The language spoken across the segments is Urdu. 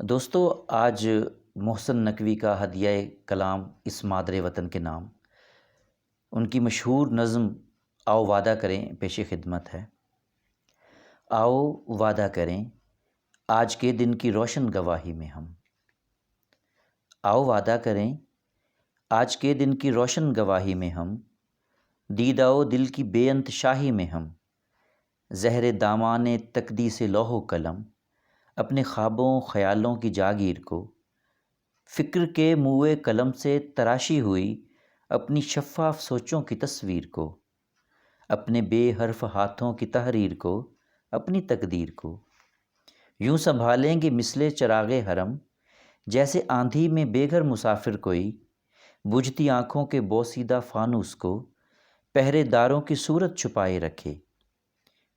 دوستو، آج محسن نقوی کا ہدیہ کلام اس مادر وطن کے نام، ان کی مشہور نظم آؤ وعدہ کریں پیش خدمت ہے۔ آؤ وعدہ کریں آج کے دن کی روشن گواہی میں ہم، آؤ وعدہ کریں آج کے دن کی روشن گواہی میں ہم، دید آؤ دل کی بے انت شاہی میں ہم، زہر دامان تقدیس لوح و قلم، اپنے خوابوں خیالوں کی جاگیر کو، فکر کے موئے قلم سے تراشی ہوئی اپنی شفاف سوچوں کی تصویر کو، اپنے بے حرف ہاتھوں کی تحریر کو، اپنی تقدیر کو، یوں سنبھالیں گے مثل چراغ حرم، جیسے آندھی میں بے گھر مسافر کوئی، بجھتی آنکھوں کے بوسیدہ فانوس کو پہرے داروں کی صورت چھپائے رکھے،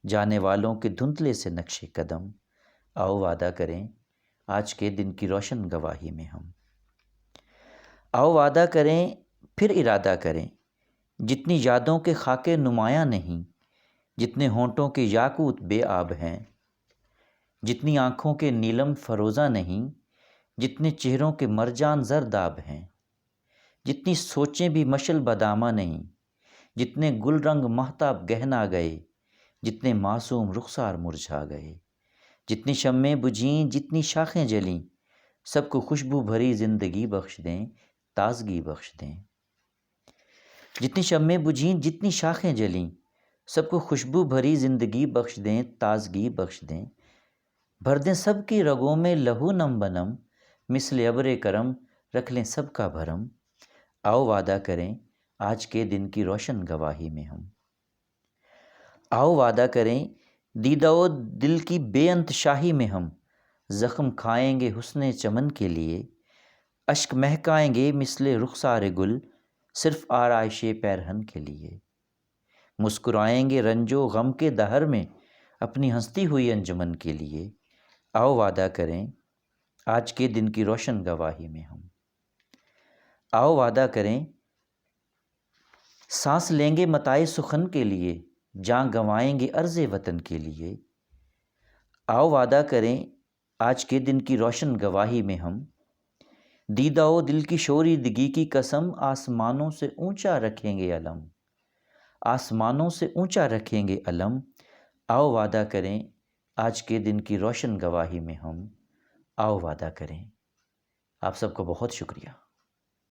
جانے والوں کے دھندلے سے نقش قدم، آؤ وعدہ کریں آج کے دن کی روشن گواہی میں ہم۔ آؤ وعدہ کریں پھر ارادہ کریں، جتنی یادوں کے خاکے نمایاں نہیں، جتنے ہونٹوں کے یاقوت بے آب ہیں، جتنی آنکھوں کے نیلم فروزہ نہیں، جتنے چہروں کے مرجان زرداب ہیں، جتنی سوچیں بھی مشل بدامہ نہیں، جتنے گل رنگ مہتاب گہنا گئے، جتنے معصوم رخسار مرجھا گئے، جتنی شمعیں بجھیں جتنی شاخیں جلیں، سب کو خوشبو بھری زندگی بخش دیں، تازگی بخش دیں۔ جتنی شمعیں بجھیں جتنی شاخیں جلیں، سب کو خوشبو بھری زندگی بخش دیں، تازگی بخش دیں، بھر دیں سب کی رگوں میں لہو نم بنم، مثل ابر کرم رکھ لیں سب کا بھرم، آؤ وعدہ کریں آج کے دن کی روشن گواہی میں ہم۔ آؤ وعدہ کریں دیدہ و دل کی بے انت شاہی میں ہم، زخم کھائیں گے حسن چمن کے لیے، اشک مہکائیں گے مثل رخسار گل، صرف آرائش پیرہن کے لیے، مسکرائیں گے رنج و غم کے دہر میں اپنی ہنستی ہوئی انجمن کے لیے، آؤ وعدہ کریں آج کے دن کی روشن گواہی میں ہم۔ آؤ وعدہ کریں سانس لیں گے متاع سخن کے لیے، جاں گنوائیں گے عرض وطن کے لیے، آؤ وعدہ کریں آج کے دن کی روشن گواہی میں ہم، دیدہ و دل کی شوریدگی کی قسم آسمانوں سے اونچا رکھیں گے علم، آسمانوں سے اونچا رکھیں گے علم، آؤ وعدہ کریں آج کے دن کی روشن گواہی میں ہم، آؤ وعدہ کریں۔ آپ سب کو بہت شکریہ۔